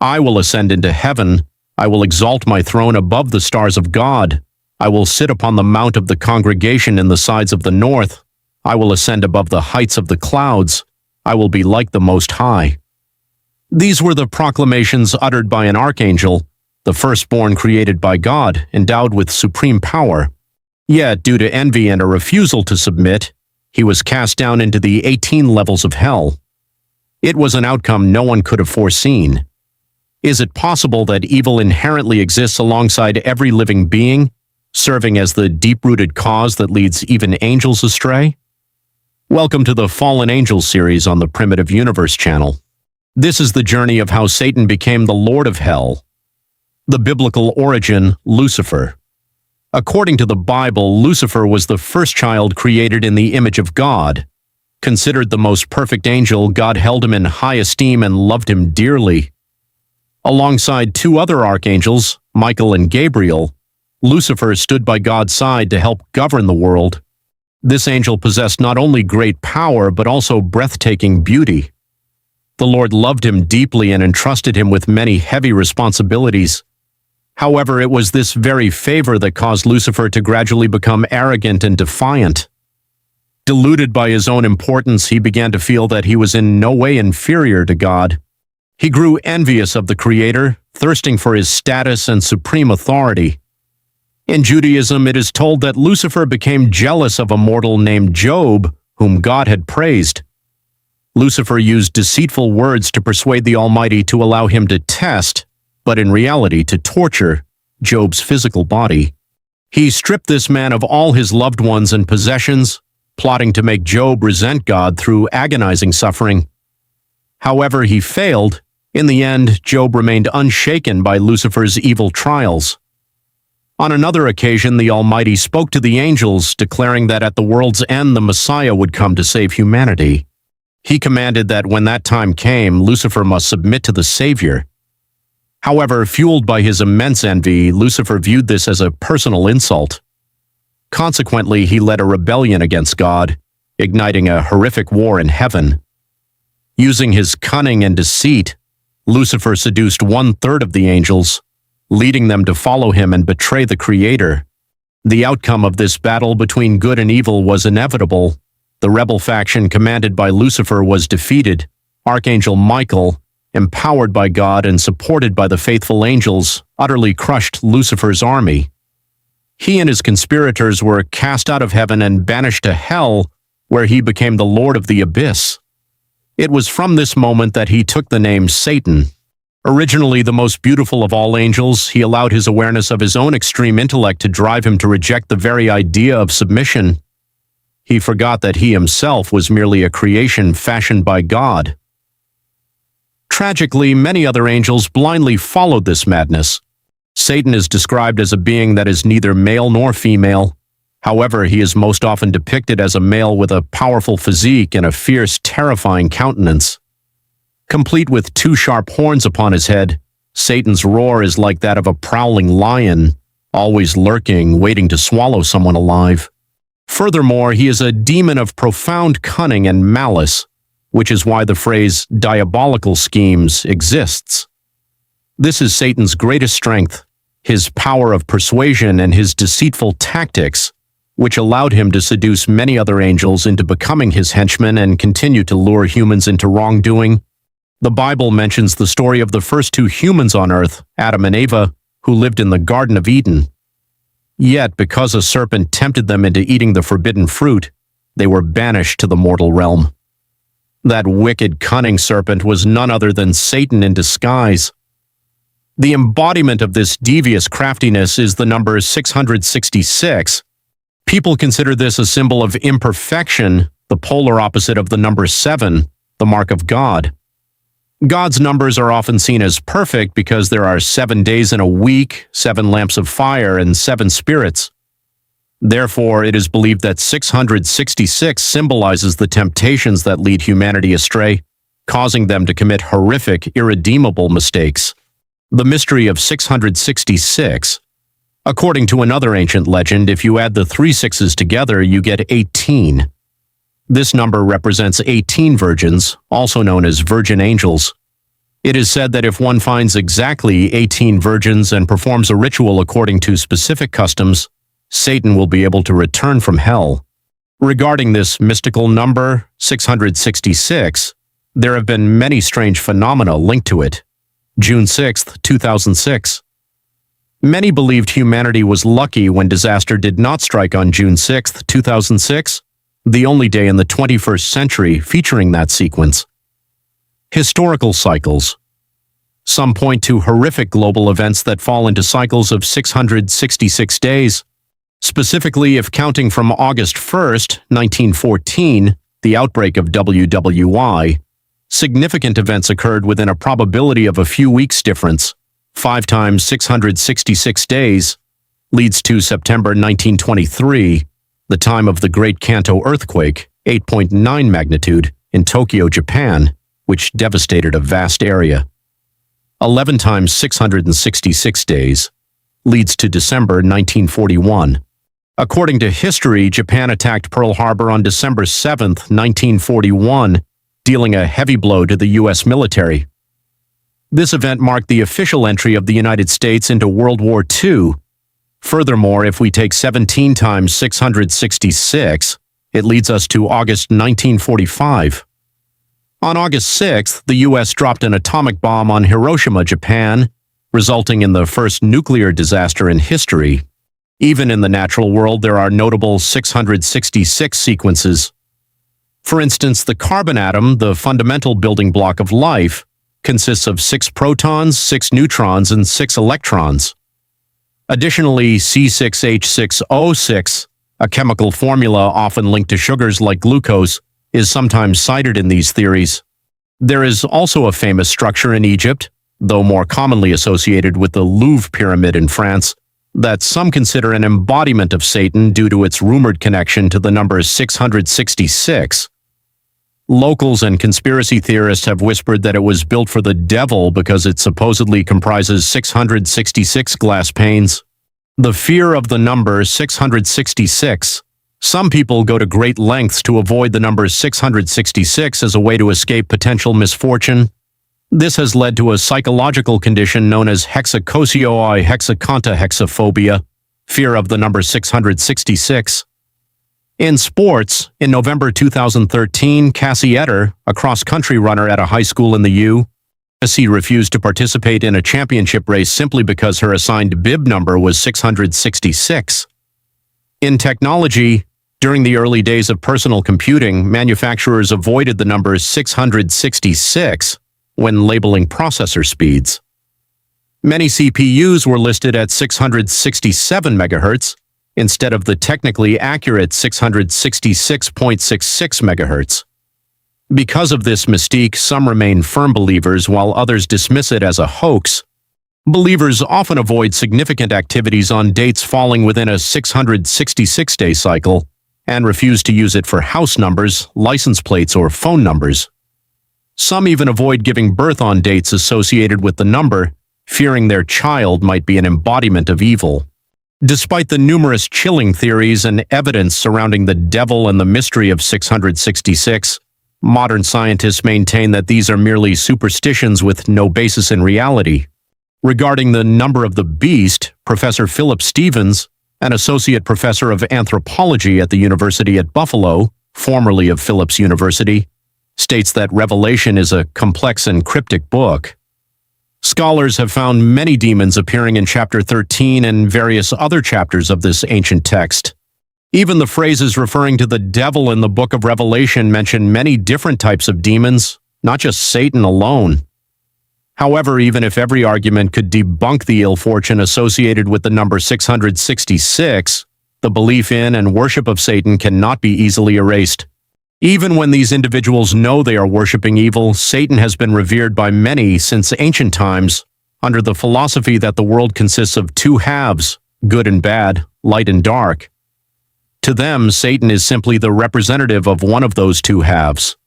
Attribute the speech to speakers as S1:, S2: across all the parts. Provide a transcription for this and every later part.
S1: I will ascend into heaven. I will exalt my throne above the stars of God. I will sit upon the mount of the congregation in the sides of the north. I will ascend above the heights of the clouds. I will be like the Most High. These were the proclamations uttered by an archangel, the firstborn created by God, endowed with supreme power. Yet, due to envy and a refusal to submit, he was cast down into the 18 levels of hell. It was an outcome no one could have foreseen. Is it possible that evil inherently exists alongside every living being, serving as the deep-rooted cause that leads even angels astray? Welcome to the Fallen Angels series on the Primitive Universe channel. This is the journey of how Satan became the Lord of Hell. The biblical origin, Lucifer. According to the Bible, Lucifer was the first child created in the image of God. Considered the most perfect angel, God held him in high esteem and loved him dearly. Alongside two other archangels, Michael and Gabriel, Lucifer stood by God's side to help govern the world. This angel possessed not only great power, but also breathtaking beauty. The Lord loved him deeply and entrusted him with many heavy responsibilities. However, it was this very favor that caused Lucifer to gradually become arrogant and defiant. Deluded by his own importance, he began to feel that he was in no way inferior to God. He grew envious of the Creator, thirsting for his status and supreme authority. In Judaism, it is told that Lucifer became jealous of a mortal named Job, whom God had praised. Lucifer used deceitful words to persuade the Almighty to allow him to test, but in reality to torture, Job's physical body. He stripped this man of all his loved ones and possessions, plotting to make Job resent God through agonizing suffering. However, he failed. In the end, Job remained unshaken by Lucifer's evil trials. On another occasion, the Almighty spoke to the angels, declaring that at the world's end the Messiah would come to save humanity. He commanded that when that time came, Lucifer must submit to the Savior. However, fueled by his immense envy, Lucifer viewed this as a personal insult. Consequently, he led a rebellion against God, igniting a horrific war in heaven. Using his cunning and deceit, Lucifer seduced 1/3 of the angels, leading them to follow him and betray the Creator. The outcome of this battle between good and evil was inevitable. The rebel faction commanded by Lucifer was defeated. Archangel Michael, empowered by God and supported by the faithful angels, utterly crushed Lucifer's army. He and his conspirators were cast out of heaven and banished to hell, where he became the Lord of the Abyss. It was from this moment that he took the name Satan. Originally the most beautiful of all angels, he allowed his awareness of his own extreme intellect to drive him to reject the very idea of submission. He forgot that he himself was merely a creation fashioned by God. Tragically, many other angels blindly followed this madness. Satan is described as a being that is neither male nor female. However, he is most often depicted as a male with a powerful physique and a fierce, terrifying countenance. Complete with 2 sharp horns upon his head, Satan's roar is like that of a prowling lion, always lurking, waiting to swallow someone alive. Furthermore, he is a demon of profound cunning and malice, which is why the phrase diabolical schemes exists. This is Satan's greatest strength, his power of persuasion and his deceitful tactics, which allowed him to seduce many other angels into becoming his henchmen and continue to lure humans into wrongdoing. The Bible mentions the story of the first 2 humans on earth, Adam and Eva, who lived in the Garden of Eden. Yet, because a serpent tempted them into eating the forbidden fruit, they were banished to the mortal realm. That wicked, cunning serpent was none other than Satan in disguise. The embodiment of this devious craftiness is the number 666. People consider this a symbol of imperfection, the polar opposite of the number 7, the mark of God. God's numbers are often seen as perfect because there are 7 days in a week, 7 lamps of fire, and 7 spirits. Therefore, it is believed that 666 symbolizes the temptations that lead humanity astray, causing them to commit horrific, irredeemable mistakes. The mystery of 666. According to another ancient legend, if you add the 3 sixes together, you get 18. This number represents 18 virgins, also known as virgin angels. It is said that if one finds exactly 18 virgins and performs a ritual according to specific customs, Satan will be able to return from hell. Regarding this mystical number, 666, there have been many strange phenomena linked to it. June 6, 2006. Many believed humanity was lucky when disaster did not strike on June 6, 2006, the only day in the 21st century featuring that sequence. Historical cycles. Some point to horrific global events that fall into cycles of 666 days. Specifically, if counting from August 1st, 1914, the outbreak of WWI, significant events occurred within a probability of a few weeks difference. 5 times 666 days leads to September 1923, the time of the Great Kanto earthquake, 8.9 magnitude, in Tokyo, Japan, which devastated a vast area. 11 times 666 days leads to December 1941. According to history, Japan attacked Pearl Harbor on December 7, 1941, dealing a heavy blow to the U.S. military. This event marked the official entry of the United States into World War II. Furthermore, if we take 17 times 666, it leads us to August 1945. On August 6th, the U.S. dropped an atomic bomb on Hiroshima, Japan, resulting in the first nuclear disaster in history. Even in the natural world, there are notable 666 sequences. For instance, the carbon atom, the fundamental building block of life, consists of 6 protons, 6 neutrons, and 6 electrons. Additionally, C6H6O6, a chemical formula often linked to sugars like glucose, is sometimes cited in these theories. There is also a famous structure in Egypt, though more commonly associated with the Louvre Pyramid in France, that some consider an embodiment of Satan due to its rumored connection to the number 666. Locals and conspiracy theorists have whispered that it was built for the devil because it supposedly comprises 666 glass panes. The fear of the number 666. Some people go to great lengths to avoid the number 666 as a way to escape potential misfortune. This has led to a psychological condition known as hexacosioi hexaconta fear of the number 666. In sports, in November 2013, Cassie Etter, a cross-country runner at a high school in the U.S., refused to participate in a championship race simply because her assigned bib number was 666. In technology, during the early days of personal computing, manufacturers avoided the number 666 when labeling processor speeds. Many CPUs were listed at 667 MHz, instead of the technically accurate 666.66 MHz. Because of this mystique, some remain firm believers while others dismiss it as a hoax. Believers often avoid significant activities on dates falling within a 666-day cycle and refuse to use it for house numbers, license plates, or phone numbers. Some even avoid giving birth on dates associated with the number, fearing their child might be an embodiment of evil. Despite the numerous chilling theories and evidence surrounding the devil and the mystery of 666, modern scientists maintain that these are merely superstitions with no basis in reality. Regarding the number of the beast, Professor Philip Stevens, an associate professor of anthropology at the University at Buffalo, formerly of Phillips University, states that Revelation is a complex and cryptic book. Scholars have found many demons appearing in chapter 13 and various other chapters of this ancient text. Even the phrases referring to the devil in the book of Revelation mention many different types of demons, not just Satan alone. However, even if every argument could debunk the ill fortune associated with the number 666, the belief in and worship of Satan cannot be easily erased. Even when these individuals know they are worshiping evil, Satan has been revered by many since ancient times, under the philosophy that the world consists of 2 halves, good and bad, light and dark. To them, Satan is simply the representative of one of those 2 halves.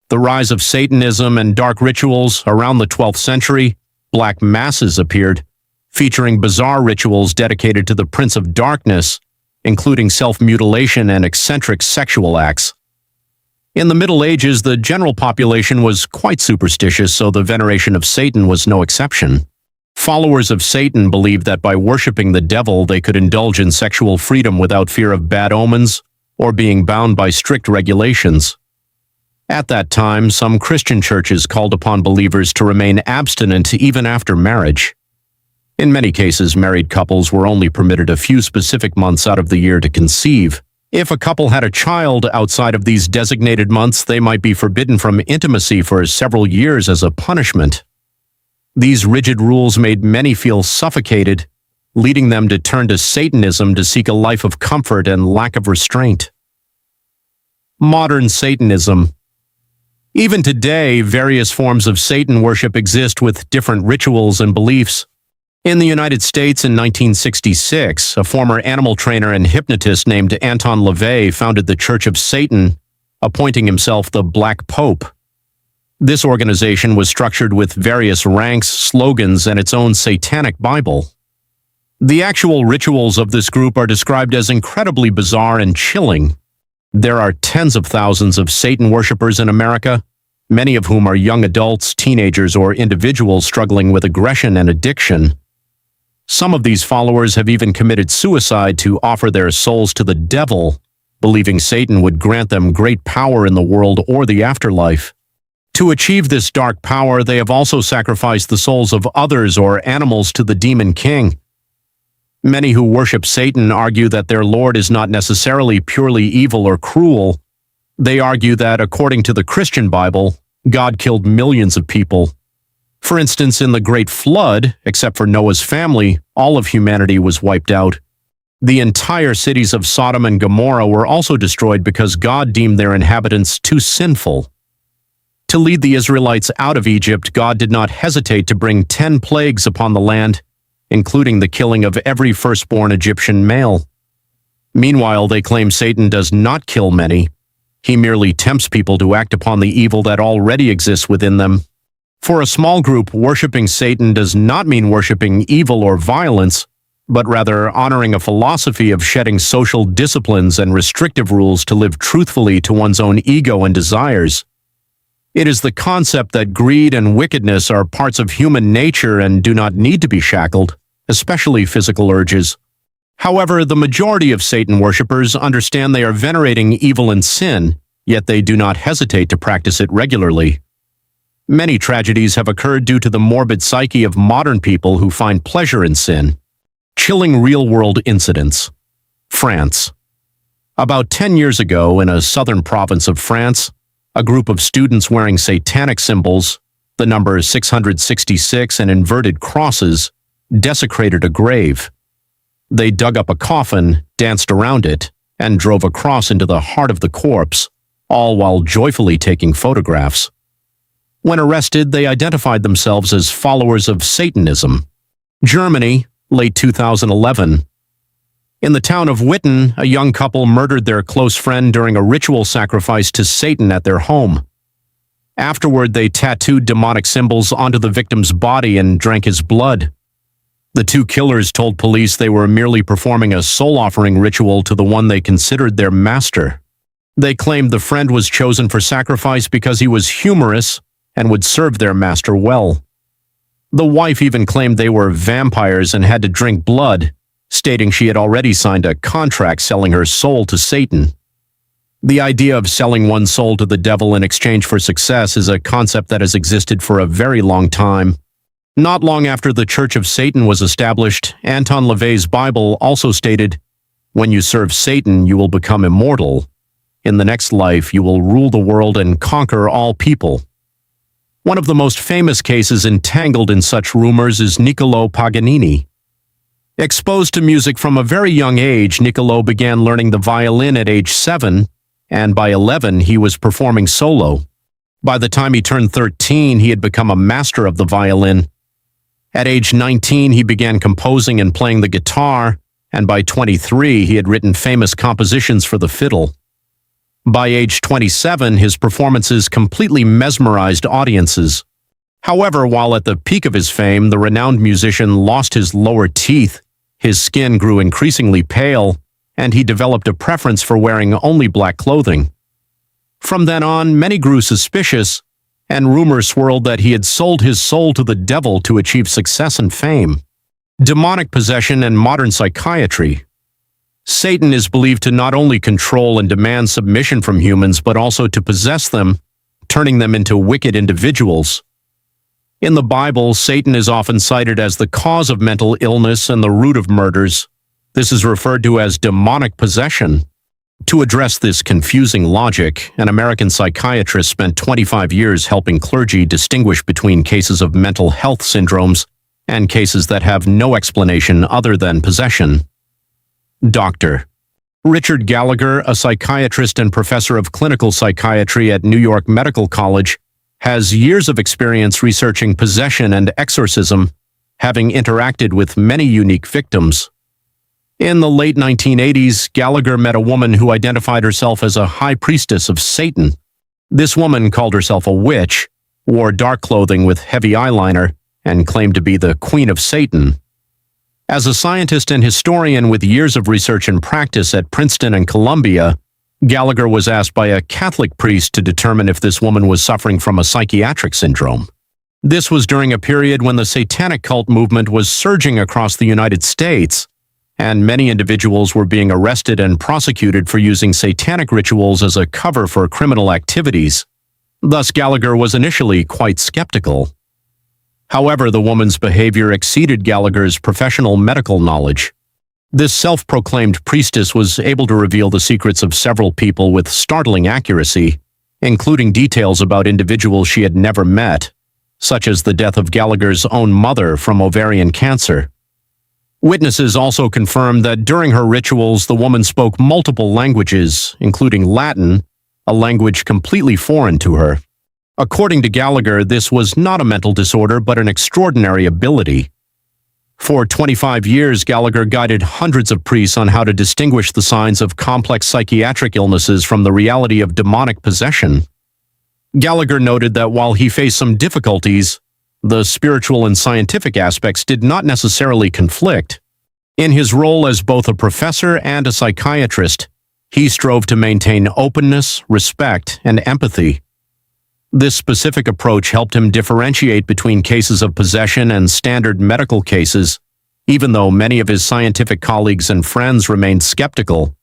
S1: The rise of Satanism and dark rituals around the 12th century, black masses appeared, featuring bizarre rituals dedicated to the Prince of Darkness, including self-mutilation and eccentric sexual acts. In the Middle Ages, the general population was quite superstitious, so the veneration of Satan was no exception. Followers of Satan believed that by worshiping the devil, they could indulge in sexual freedom without fear of bad omens or being bound by strict regulations. At that time, some Christian churches called upon believers to remain abstinent even after marriage. In many cases, married couples were only permitted a few specific months out of the year to conceive. If a couple had a child outside of these designated months, they might be forbidden from intimacy for several years as a punishment. These rigid rules made many feel suffocated, leading them to turn to Satanism to seek a life of comfort and lack of restraint. Modern Satanism. Even today, various forms of Satan worship exist with different rituals and beliefs. In the United States in 1966, a former animal trainer and hypnotist named Anton LaVey founded the Church of Satan, appointing himself the Black Pope. This organization was structured with various ranks, slogans, and its own satanic Bible. The actual rituals of this group are described as incredibly bizarre and chilling. There are tens of thousands of Satan worshippers in America, many of whom are young adults, teenagers, or individuals struggling with aggression and addiction. Some of these followers have even committed suicide to offer their souls to the devil, believing Satan would grant them great power in the world or the afterlife. To achieve this dark power, they have also sacrificed the souls of others or animals to the demon king. Many who worship Satan argue that their Lord is not necessarily purely evil or cruel. They argue that, according to the Christian Bible, God killed millions of people. For instance, in the Great Flood, except for Noah's family, all of humanity was wiped out. The entire cities of Sodom and Gomorrah were also destroyed because God deemed their inhabitants too sinful. To lead the Israelites out of Egypt, God did not hesitate to bring 10 plagues upon the land, including the killing of every firstborn Egyptian male. Meanwhile, they claim Satan does not kill many. He merely tempts people to act upon the evil that already exists within them. For a small group, worshiping Satan does not mean worshiping evil or violence, but rather honoring a philosophy of shedding social disciplines and restrictive rules to live truthfully to one's own ego and desires. It is the concept that greed and wickedness are parts of human nature and do not need to be shackled, especially physical urges. However, the majority of Satan worshippers understand they are venerating evil and sin, yet they do not hesitate to practice it regularly. Many tragedies have occurred due to the morbid psyche of modern people who find pleasure in sin. Chilling real-world incidents. France. About 10 years ago, in a southern province of France, a group of students wearing satanic symbols, the number 666 and inverted crosses, desecrated a grave. They dug up a coffin, danced around it, and drove a cross into the heart of the corpse, all while joyfully taking photographs. When arrested, they identified themselves as followers of Satanism. Germany, late 2011. In the town of Witten, a young couple murdered their close friend during a ritual sacrifice to Satan at their home. Afterward, they tattooed demonic symbols onto the victim's body and drank his blood. The two killers told police they were merely performing a soul-offering ritual to the one they considered their master. They claimed the friend was chosen for sacrifice because he was humorous and would serve their master well. The wife even claimed they were vampires and had to drink blood, stating she had already signed a contract selling her soul to Satan. The idea of selling one's soul to the devil in exchange for success is a concept that has existed for a very long time. Not long after the Church of Satan was established, Anton LaVey's Bible also stated, "When you serve Satan, you will become immortal. In the next life, you will rule the world and conquer all people." One of the most famous cases entangled in such rumors is Niccolò Paganini. Exposed to music from a very young age, Niccolò began learning the violin at age 7, and by 11 he was performing solo. By the time he turned 13, he had become a master of the violin. At age 19, he began composing and playing the guitar, and by 23, he had written famous compositions for the fiddle. By age 27, his performances completely mesmerized audiences. However, while at the peak of his fame, the renowned musician lost his lower teeth, his skin grew increasingly pale, and he developed a preference for wearing only black clothing. From then on, many grew suspicious, and rumors swirled that he had sold his soul to the devil to achieve success and fame. Demonic possession and modern psychiatry. Satan is believed to not only control and demand submission from humans, but also to possess them, turning them into wicked individuals. In the Bible, Satan is often cited as the cause of mental illness and the root of murders. This is referred to as demonic possession. To address this confusing logic, an American psychiatrist spent 25 years helping clergy distinguish between cases of mental health syndromes and cases that have no explanation other than possession. Dr. Richard Gallagher, a psychiatrist and professor of clinical psychiatry at New York Medical College, has years of experience researching possession and exorcism, having interacted with many unique victims. In the late 1980s, Gallagher met a woman who identified herself as a high priestess of Satan. This woman called herself a witch, wore dark clothing with heavy eyeliner, and claimed to be the Queen of Satan. As a scientist and historian with years of research and practice at Princeton and Columbia, Gallagher was asked by a Catholic priest to determine if this woman was suffering from a psychiatric syndrome. This was during a period when the Satanic cult movement was surging across the United States, and many individuals were being arrested and prosecuted for using satanic rituals as a cover for criminal activities. Thus, Gallagher was initially quite skeptical. However, the woman's behavior exceeded Gallagher's professional medical knowledge. This self-proclaimed priestess was able to reveal the secrets of several people with startling accuracy, including details about individuals she had never met, such as the death of Gallagher's own mother from ovarian cancer. Witnesses also confirmed that during her rituals, the woman spoke multiple languages, including Latin, a language completely foreign to her. According to Gallagher, this was not a mental disorder, but an extraordinary ability. For 25 years, Gallagher guided hundreds of priests on how to distinguish the signs of complex psychiatric illnesses from the reality of demonic possession. Gallagher noted that while he faced some difficulties, the spiritual and scientific aspects did not necessarily conflict. In his role as both a professor and a psychiatrist, he strove to maintain openness, respect, and empathy. This specific approach helped him differentiate between cases of possession and standard medical cases, even though many of his scientific colleagues and friends remained skeptical.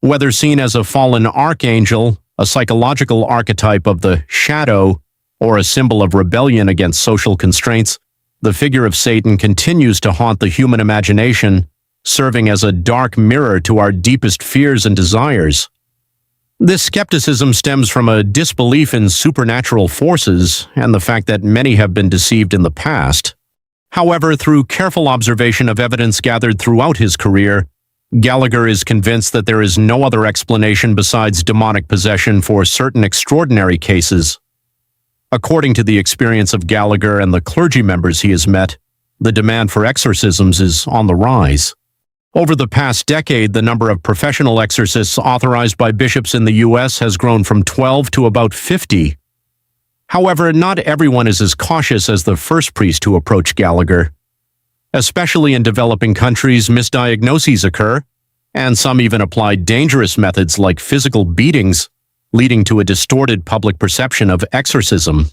S1: Whether seen as a fallen archangel, a psychological archetype of the shadow, or a symbol of rebellion against social constraints, the figure of Satan continues to haunt the human imagination, serving as a dark mirror to our deepest fears and desires. This skepticism stems from a disbelief in supernatural forces and the fact that many have been deceived in the past. However, through careful observation of evidence gathered throughout his career, Gallagher is convinced that there is no other explanation besides demonic possession for certain extraordinary cases. According to the experience of Gallagher and the clergy members he has met, the demand for exorcisms is on the rise. Over the past decade, the number of professional exorcists authorized by bishops in the U.S. has grown from 12 to about 50. However, not everyone is as cautious as the first priest who approached Gallagher. Especially in developing countries, misdiagnoses occur, and some even apply dangerous methods like physical beatings, leading to a distorted public perception of exorcism.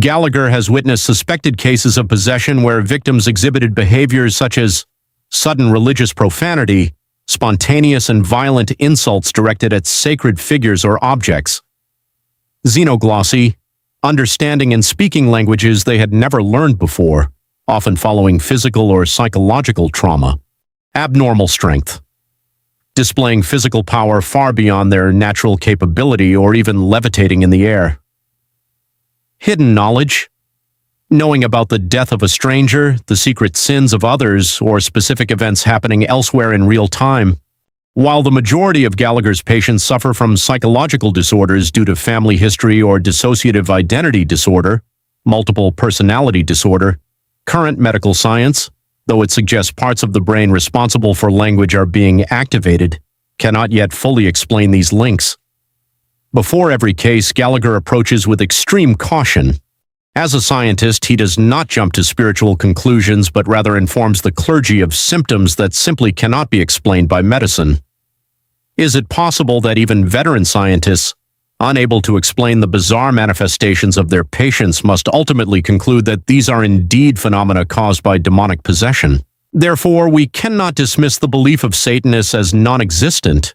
S1: Gallagher has witnessed suspected cases of possession where victims exhibited behaviors such as sudden religious profanity, spontaneous and violent insults directed at sacred figures or objects, xenoglossy, understanding and speaking languages they had never learned before, often following physical or psychological trauma, abnormal strength, displaying physical power far beyond their natural capability or even levitating in the air. Hidden knowledge, knowing about the death of a stranger, the secret sins of others, or specific events happening elsewhere in real time. While the majority of Gallagher's patients suffer from psychological disorders due to family history or dissociative identity disorder, multiple personality disorder, current medical science, though it suggests parts of the brain responsible for language are being activated, cannot yet fully explain these links. Before every case, Gallagher approaches with extreme caution. As a scientist, he does not jump to spiritual conclusions, but rather informs the clergy of symptoms that simply cannot be explained by medicine. Is it possible that even veteran scientists, unable to explain the bizarre manifestations of their patients, must ultimately conclude that these are indeed phenomena caused by demonic possession. Therefore, we cannot dismiss the belief of Satanists as non-existent.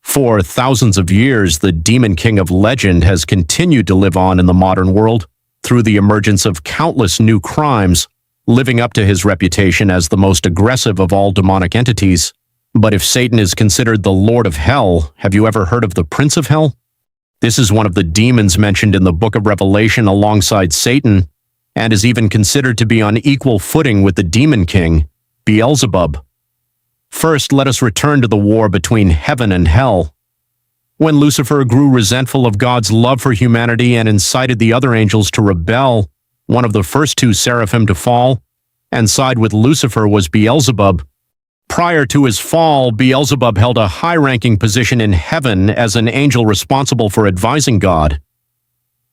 S1: For thousands of years, the demon king of legend has continued to live on in the modern world through the emergence of countless new crimes, living up to his reputation as the most aggressive of all demonic entities. But if Satan is considered the Lord of Hell, have you ever heard of the Prince of Hell? This is one of the demons mentioned in the book of Revelation alongside Satan, and is even considered to be on equal footing with the demon king, Beelzebub. First, let us return to the war between heaven and hell. When Lucifer grew resentful of God's love for humanity and incited the other angels to rebel, one of the first two seraphim to fall and side with Lucifer was Beelzebub. Prior to his fall, Beelzebub held a high-ranking position in heaven as an angel responsible for advising God.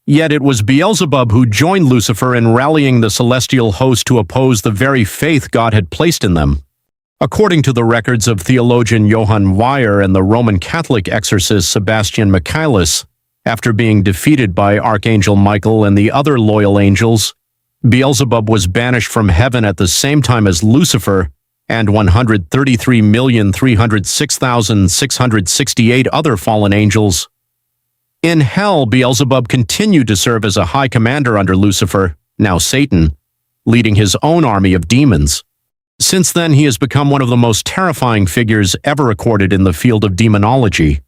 S1: Yet it was Beelzebub who joined Lucifer in rallying the celestial host to oppose the very faith God had placed in them. According to the records of theologian Johann Weyer and the Roman Catholic exorcist Sebastian Michaelis, after being defeated by Archangel Michael and the other loyal angels, Beelzebub was banished from heaven at the same time as Lucifer and 133,306,668 other fallen angels. In hell, Beelzebub continued to serve as a high commander under Lucifer, now Satan, leading his own army of demons. Since then, he has become one of the most terrifying figures ever recorded in the field of demonology.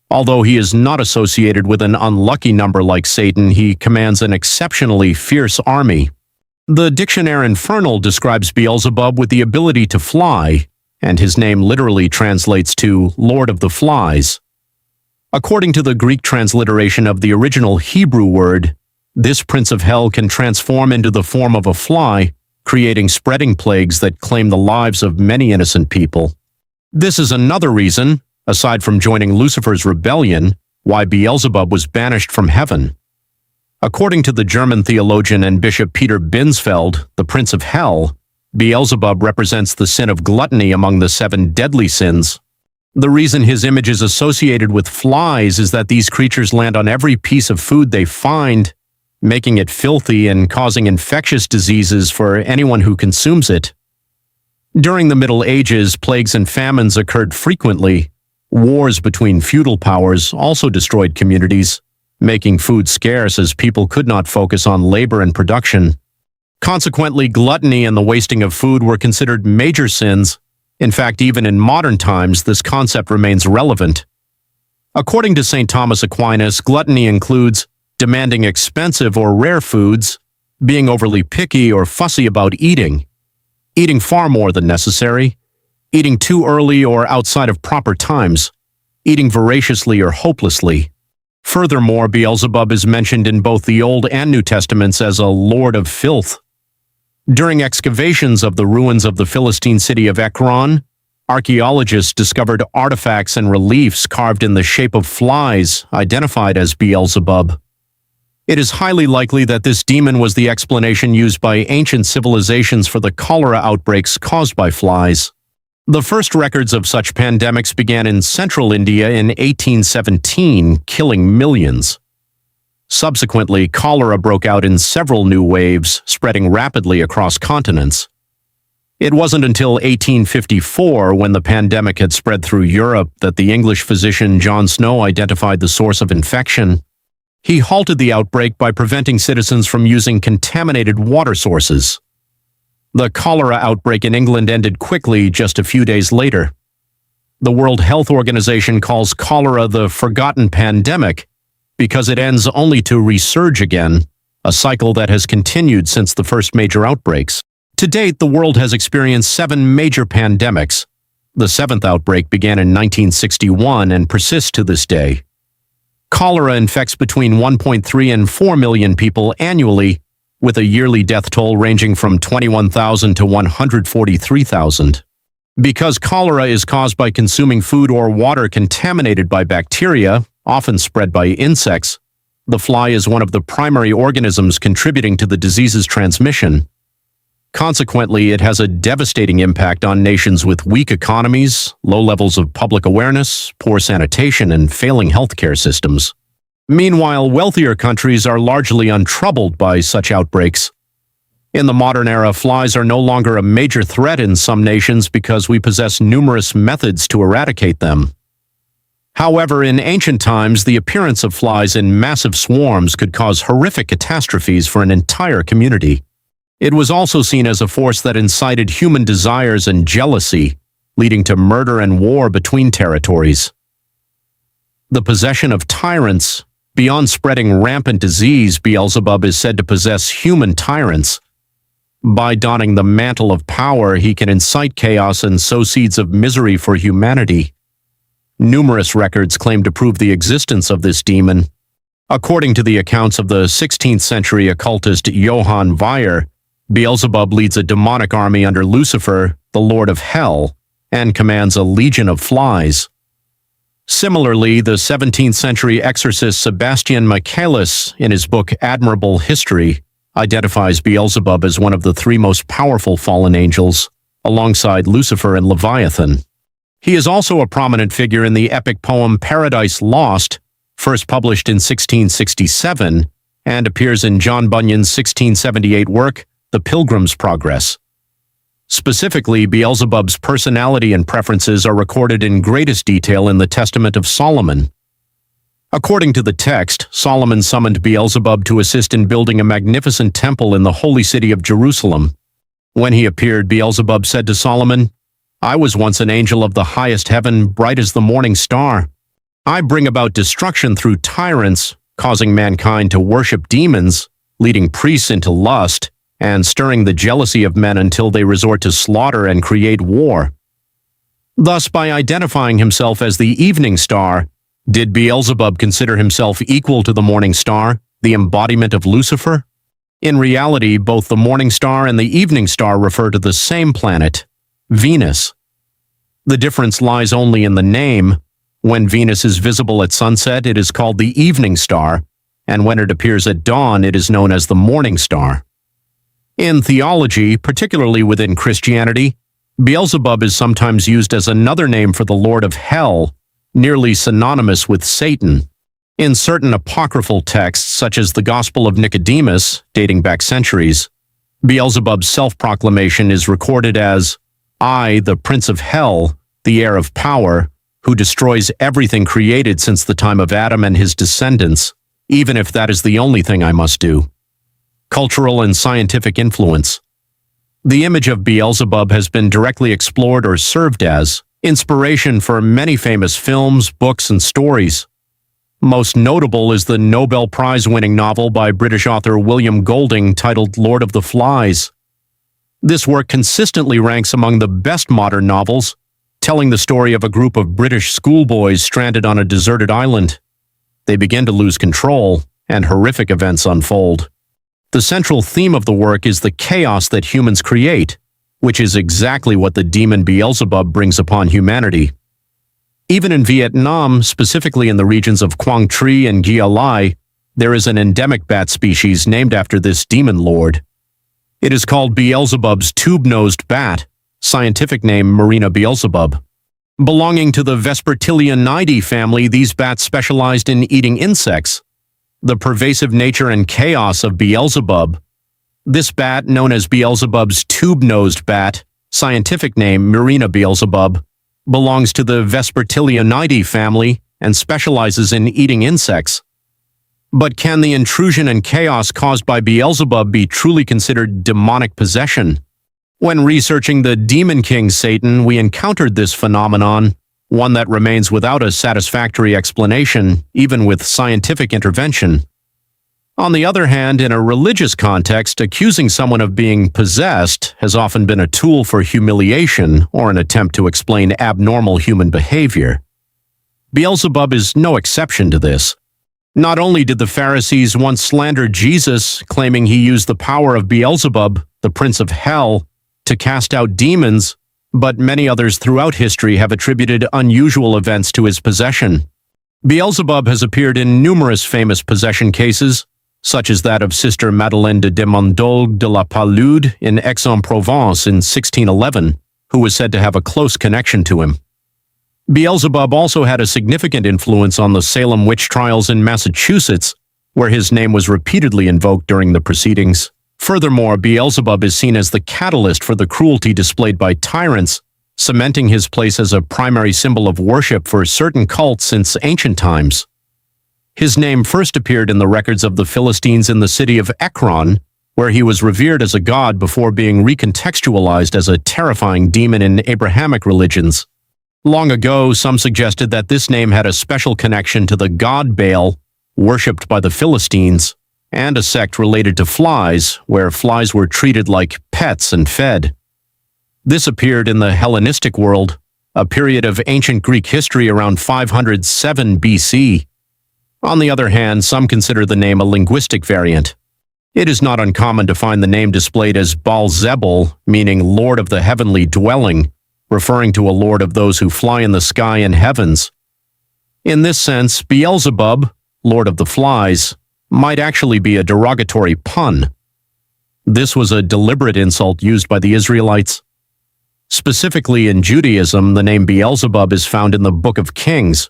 S1: Although he is not associated with an unlucky number like Satan, he commands an exceptionally fierce army. The Dictionary Infernal describes Beelzebub with the ability to fly, and his name literally translates to Lord of the Flies. According to the Greek transliteration of the original Hebrew word, this prince of hell can transform into the form of a fly, creating spreading plagues that claim the lives of many innocent people. This is another reason, aside from joining Lucifer's rebellion, why Beelzebub was banished from heaven. According to the German theologian and Bishop Peter Binsfeld, the Prince of Hell, Beelzebub represents the sin of gluttony among the 7 deadly sins. The reason his image is associated with flies is that these creatures land on every piece of food they find, making it filthy and causing infectious diseases for anyone who consumes it. During the Middle Ages, plagues and famines occurred frequently. Wars between feudal powers also destroyed communities, making food scarce as people could not focus on labor and production. Consequently, gluttony and the wasting of food were considered major sins. In fact, even in modern times, this concept remains relevant. According to St. Thomas Aquinas, gluttony includes demanding expensive or rare foods, being overly picky or fussy about eating far more than necessary, eating too early or outside of proper times, eating voraciously or hopelessly. Furthermore, Beelzebub is mentioned in both the Old and New Testaments as a lord of filth. During excavations of the ruins of the Philistine city of Ekron, archaeologists discovered artifacts and reliefs carved in the shape of flies, identified as Beelzebub. It is highly likely that this demon was the explanation used by ancient civilizations for the cholera outbreaks caused by flies. The first records of such pandemics began in central India in 1817, killing millions. Subsequently, cholera broke out in several new waves, spreading rapidly across continents. It wasn't until 1854, when the pandemic had spread through Europe, that the English physician John Snow identified the source of infection. He halted the outbreak by preventing citizens from using contaminated water sources. The cholera outbreak in England ended quickly just a few days later. The World Health Organization calls cholera the forgotten pandemic because it ends only to resurge again, a cycle that has continued since the first major outbreaks. To date, the world has experienced 7 major pandemics. The 7th outbreak began in 1961 and persists to this day. Cholera infects between 1.3 and 4 million people annually, with a yearly death toll ranging from 21,000 to 143,000. Because cholera is caused by consuming food or water contaminated by bacteria, often spread by insects, the fly is one of the primary organisms contributing to the disease's transmission. Consequently, it has a devastating impact on nations with weak economies, low levels of public awareness, poor sanitation, and failing healthcare systems. Meanwhile, wealthier countries are largely untroubled by such outbreaks. In the modern era, flies are no longer a major threat in some nations because we possess numerous methods to eradicate them. However, in ancient times, the appearance of flies in massive swarms could cause horrific catastrophes for an entire community. It was also seen as a force that incited human desires and jealousy, leading to murder and war between territories. The possession of tyrants. Beyond spreading rampant disease, Beelzebub is said to possess human tyrants. By donning the mantle of power, he can incite chaos and sow seeds of misery for humanity. Numerous records claim to prove the existence of this demon. According to the accounts of the 16th century occultist Johann Weyer, Beelzebub leads a demonic army under Lucifer, the Lord of Hell, and commands a legion of flies. Similarly, the 17th century exorcist Sebastian Michaelis, in his book Admirable History, identifies Beelzebub as one of the three most powerful fallen angels, alongside Lucifer and Leviathan. He is also a prominent figure in the epic poem Paradise Lost, first published in 1667, and appears in John Bunyan's 1678 work, The Pilgrim's Progress. Specifically, Beelzebub's personality and preferences are recorded in greatest detail in the Testament of Solomon. According to the text, Solomon summoned Beelzebub to assist in building a magnificent temple in the holy city of Jerusalem. When he appeared, Beelzebub said to Solomon, "I was once an angel of the highest heaven, bright as the morning star. I bring about destruction through tyrants, causing mankind to worship demons, leading priests into lust, and stirring the jealousy of men until they resort to slaughter and create war." Thus, by identifying himself as the evening star, did Beelzebub consider himself equal to the morning star, the embodiment of Lucifer? In reality, both the morning star and the evening star refer to the same planet, Venus. The difference lies only in the name. When Venus is visible at sunset, it is called the evening star, and when it appears at dawn, it is known as the morning star. In theology, particularly within Christianity, Beelzebub is sometimes used as another name for the Lord of Hell, nearly synonymous with Satan. In certain apocryphal texts, such as the Gospel of Nicodemus, dating back centuries, Beelzebub's self-proclamation is recorded as, "I, the Prince of Hell, the heir of power, who destroys everything created since the time of Adam and his descendants, even if that is the only thing I must do." Cultural and scientific influence. The image of Beelzebub has been directly explored or served as inspiration for many famous films, books, and stories. Most notable is the Nobel Prize-winning novel by British author William Golding titled Lord of the Flies. This work consistently ranks among the best modern novels, telling the story of a group of British schoolboys stranded on a deserted island. They begin to lose control, and horrific events unfold. The central theme of the work is the chaos that humans create, which is exactly what the demon Beelzebub brings upon humanity. Even in Vietnam, specifically in the regions of Quang Tri and Gia Lai, there is an endemic bat species named after this demon lord. It is called Beelzebub's tube-nosed bat, scientific name Marina beelzebub. Belonging to the Vespertilionidae family, these bats specialized in eating insects. The pervasive nature and chaos of Beelzebub. This bat, known as Beelzebub's tube-nosed bat, scientific name Marina beelzebub, belongs to the Vespertilionidae family and specializes in eating insects. But can the intrusion and chaos caused by Beelzebub be truly considered demonic possession? When researching the Demon King Satan, we encountered this phenomenon, one that remains without a satisfactory explanation, even with scientific intervention. On the other hand, in a religious context, accusing someone of being possessed has often been a tool for humiliation or an attempt to explain abnormal human behavior. Beelzebub is no exception to this. Not only did the Pharisees once slander Jesus, claiming he used the power of Beelzebub, the prince of hell, to cast out demons, but many others throughout history have attributed unusual events to his possession. Beelzebub has appeared in numerous famous possession cases, such as that of Sister Madeleine de Demondolgue de la Palude in Aix-en-Provence in 1611, who was said to have a close connection to him. Beelzebub also had a significant influence on the Salem witch trials in Massachusetts, where his name was repeatedly invoked during the proceedings. Furthermore, Beelzebub is seen as the catalyst for the cruelty displayed by tyrants, cementing his place as a primary symbol of worship for certain cults since ancient times. His name first appeared in the records of the Philistines in the city of Ekron, where he was revered as a god before being recontextualized as a terrifying demon in Abrahamic religions. Long ago, some suggested that this name had a special connection to the god Baal, worshipped by the Philistines, and a sect related to flies, where flies were treated like pets and fed. This appeared in the Hellenistic world, a period of ancient Greek history around 507 BC. On the other hand, some consider the name a linguistic variant. It is not uncommon to find the name displayed as Baal-zebul, meaning Lord of the Heavenly Dwelling, referring to a lord of those who fly in the sky and heavens. In this sense, Beelzebub, Lord of the Flies, might actually be a derogatory pun. This was a deliberate insult used by the Israelites. Specifically in Judaism, the name Beelzebub is found in the Book of Kings.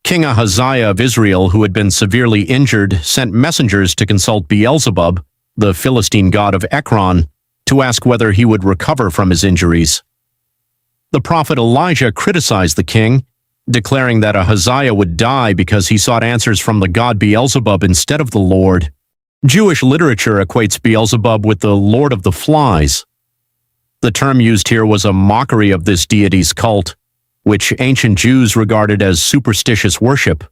S1: King Ahaziah of Israel, who had been severely injured, sent messengers to consult Beelzebub, the Philistine god of Ekron, to ask whether he would recover from his injuries. The prophet Elijah criticized the king, declaring that Ahaziah would die because he sought answers from the god Beelzebub instead of the Lord. Jewish literature equates Beelzebub with the Lord of the Flies. The term used here was a mockery of this deity's cult, which ancient Jews regarded as superstitious worship.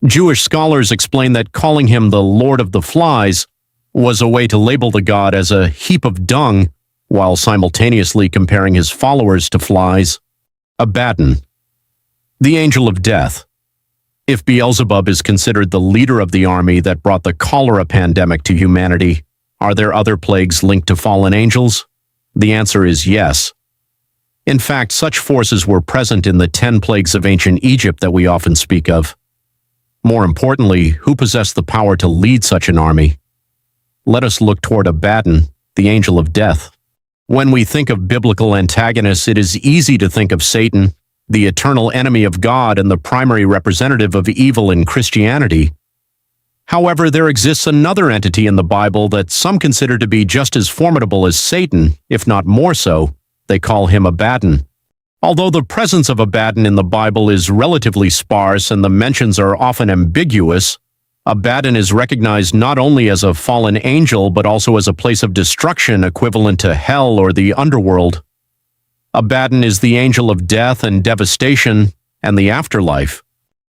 S1: Jewish scholars explain that calling him the Lord of the Flies was a way to label the god as a heap of dung, while simultaneously comparing his followers to flies. Abaddon, the angel of death. If Beelzebub is considered the leader of the army that brought the cholera pandemic to humanity, are there other plagues linked to fallen angels? The answer is yes. In fact, such forces were present in the 10 plagues of ancient Egypt that we often speak of. More importantly, who possessed the power to lead such an army? Let us look toward Abaddon, the angel of death. When we think of biblical antagonists, it is easy to think of Satan, the eternal enemy of God and the primary representative of evil in Christianity. However, there exists another entity in the Bible that some consider to be just as formidable as Satan, if not more so. They call him Abaddon. Although the presence of Abaddon in the Bible is relatively sparse and the mentions are often ambiguous, Abaddon is recognized not only as a fallen angel but also as a place of destruction equivalent to hell or the underworld. Abaddon is the angel of death and devastation and the afterlife.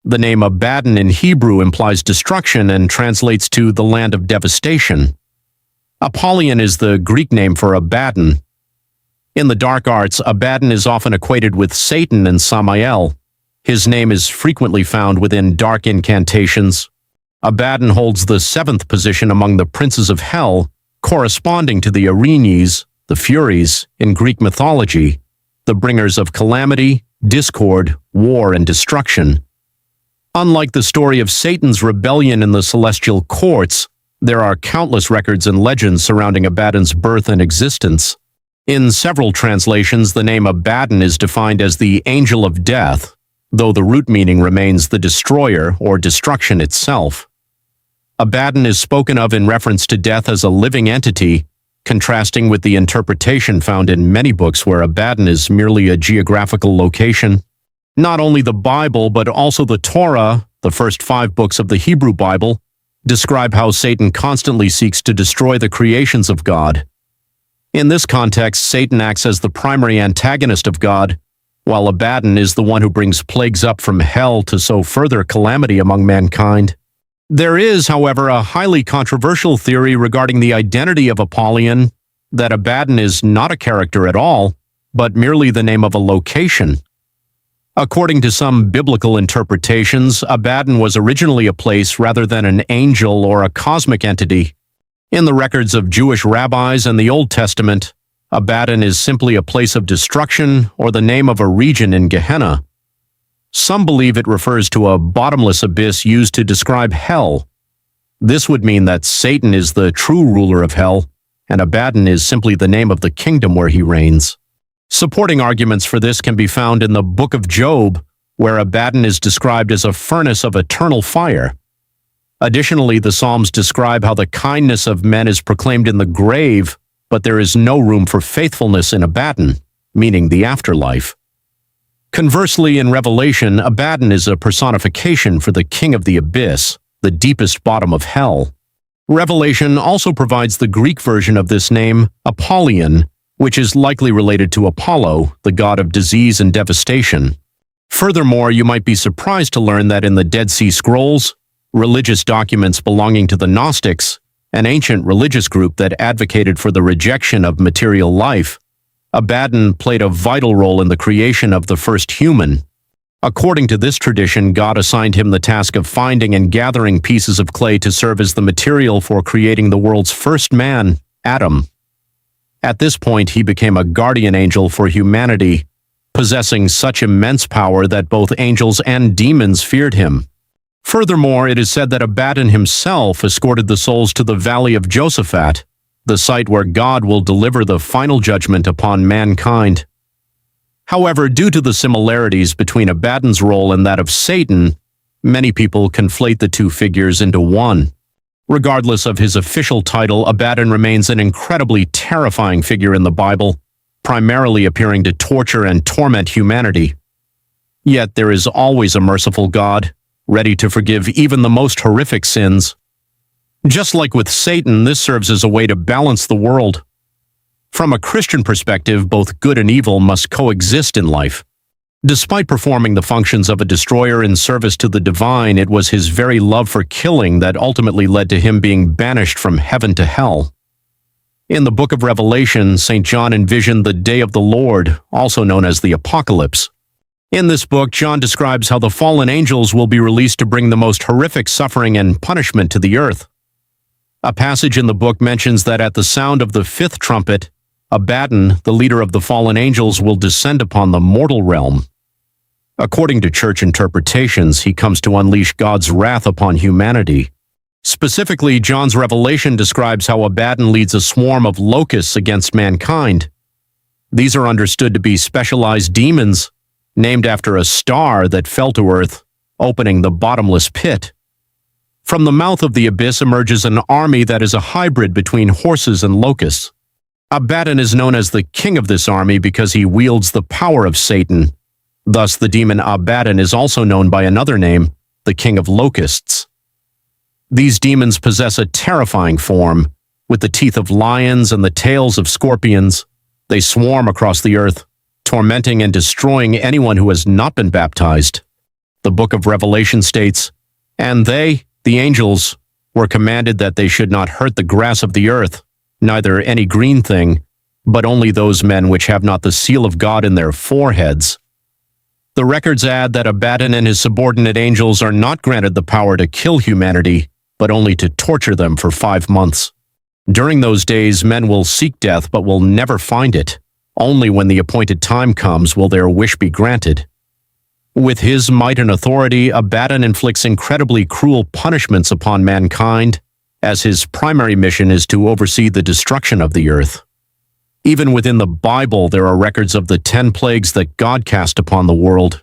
S1: The name Abaddon in Hebrew implies destruction and translates to the land of devastation. Apollyon is the Greek name for Abaddon. In the dark arts, Abaddon is often equated with Satan and Samael. His name is frequently found within dark incantations. Abaddon holds the 7th position among the princes of hell, corresponding to the Erinyes, the Furies, in Greek mythology, the bringers of calamity, discord, war, and destruction. Unlike the story of Satan's rebellion in the celestial courts, there are countless records and legends surrounding Abaddon's birth and existence. In several translations, the name Abaddon is defined as the angel of death, though the root meaning remains the destroyer or destruction itself. Abaddon is spoken of in reference to death as a living entity, contrasting with the interpretation found in many books where Abaddon is merely a geographical location. Not only the Bible, but also the Torah, the first 5 books of the Hebrew Bible, describe how Satan constantly seeks to destroy the creations of God. In this context, Satan acts as the primary antagonist of God, while Abaddon is the one who brings plagues up from hell to sow further calamity among mankind. There is, however, a highly controversial theory regarding the identity of Apollyon, that Abaddon is not a character at all, but merely the name of a location. According to some biblical interpretations, Abaddon was originally a place rather than an angel or a cosmic entity. In the records of Jewish rabbis and the Old Testament, Abaddon is simply a place of destruction or the name of a region in Gehenna. Some believe it refers to a bottomless abyss used to describe hell. This would mean that Satan is the true ruler of hell, and Abaddon is simply the name of the kingdom where he reigns. Supporting arguments for this can be found in the Book of Job, where Abaddon is described as a furnace of eternal fire. Additionally, the Psalms describe how the kindness of men is proclaimed in the grave, but there is no room for faithfulness in Abaddon, meaning the afterlife. Conversely, in Revelation, Abaddon is a personification for the king of the abyss, the deepest bottom of hell. Revelation also provides the Greek version of this name, Apollyon, which is likely related to Apollo, the god of disease and devastation. Furthermore, you might be surprised to learn that in the Dead Sea Scrolls, religious documents belonging to the Gnostics, an ancient religious group that advocated for the rejection of material life, Abaddon played a vital role in the creation of the first human. According to this tradition, God assigned him the task of finding and gathering pieces of clay to serve as the material for creating the world's first man, Adam. At this point, he became a guardian angel for humanity, possessing such immense power that both angels and demons feared him. Furthermore, it is said that Abaddon himself escorted the souls to the Valley of Josaphat, the site where God will deliver the final judgment upon mankind. However, due to the similarities between Abaddon's role and that of Satan, many people conflate the two figures into one. Regardless of his official title, Abaddon remains an incredibly terrifying figure in the Bible, primarily appearing to torture and torment humanity. Yet there is always a merciful God, ready to forgive even the most horrific sins. Just like with Satan, this serves as a way to balance the world. From a Christian perspective, both good and evil must coexist in life. Despite performing the functions of a destroyer in service to the divine, it was his very love for killing that ultimately led to him being banished from heaven to hell. In the book of Revelation, St. John envisioned the day of the Lord, also known as the Apocalypse. In this book, John describes how the fallen angels will be released to bring the most horrific suffering and punishment to the earth. A passage in the book mentions that at the sound of the fifth trumpet, Abaddon, the leader of the fallen angels, will descend upon the mortal realm. According to church interpretations, he comes to unleash God's wrath upon humanity. Specifically, John's revelation describes how Abaddon leads a swarm of locusts against mankind. These are understood to be specialized demons, named after a star that fell to earth, opening the bottomless pit. From the mouth of the abyss emerges an army that is a hybrid between horses and locusts. Abaddon is known as the king of this army because he wields the power of Satan. Thus, the demon Abaddon is also known by another name, the king of locusts. These demons possess a terrifying form. With the teeth of lions and the tails of scorpions, they swarm across the earth, tormenting and destroying anyone who has not been baptized. The book of Revelation states, "And they, the angels, were commanded that they should not hurt the grass of the earth, neither any green thing, but only those men which have not the seal of God in their foreheads." The records add that Abaddon and his subordinate angels are not granted the power to kill humanity, but only to torture them for 5 months. During those days, men will seek death but will never find it. Only when the appointed time comes will their wish be granted. With his might and authority, Abaddon inflicts incredibly cruel punishments upon mankind, as his primary mission is to oversee the destruction of the earth. Even within the Bible, there are records of the 10 plagues that God cast upon the world.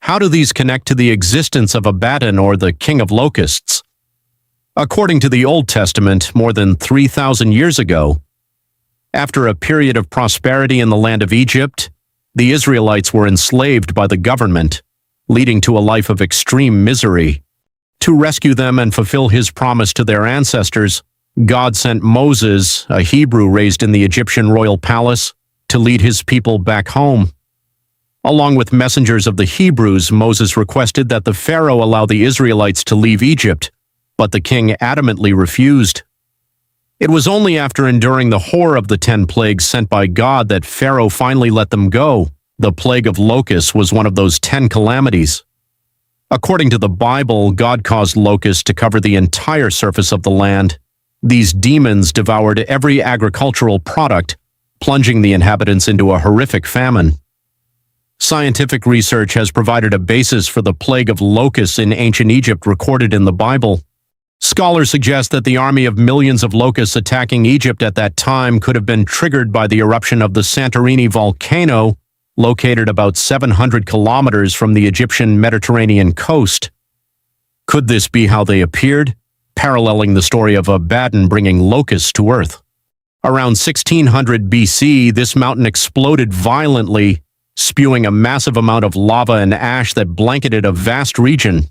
S1: How do these connect to the existence of Abaddon or the king of locusts? According to the Old Testament, more than 3,000 years ago, after a period of prosperity in the land of Egypt, the Israelites were enslaved by the government, leading to a life of extreme misery. To rescue them and fulfill his promise to their ancestors, God sent Moses, a Hebrew raised in the Egyptian royal palace, to lead his people back home. Along with messengers of the Hebrews, Moses requested that the Pharaoh allow the Israelites to leave Egypt, but the king adamantly refused. It was only after enduring the horror of the 10 plagues sent by God that Pharaoh finally let them go. The plague of locusts was one of those 10 calamities. According to the Bible, God caused locusts to cover the entire surface of the land. These demons devoured every agricultural product, plunging the inhabitants into a horrific famine. Scientific research has provided a basis for the plague of locusts in ancient Egypt recorded in the Bible. Scholars suggest that the army of millions of locusts attacking Egypt at that time could have been triggered by the eruption of the Santorini volcano, located about 700 kilometers from the Egyptian Mediterranean coast. Could this be how they appeared, paralleling the story of Abaddon bringing locusts to Earth? Around 1600 BC, this mountain exploded violently, spewing a massive amount of lava and ash that blanketed a vast region.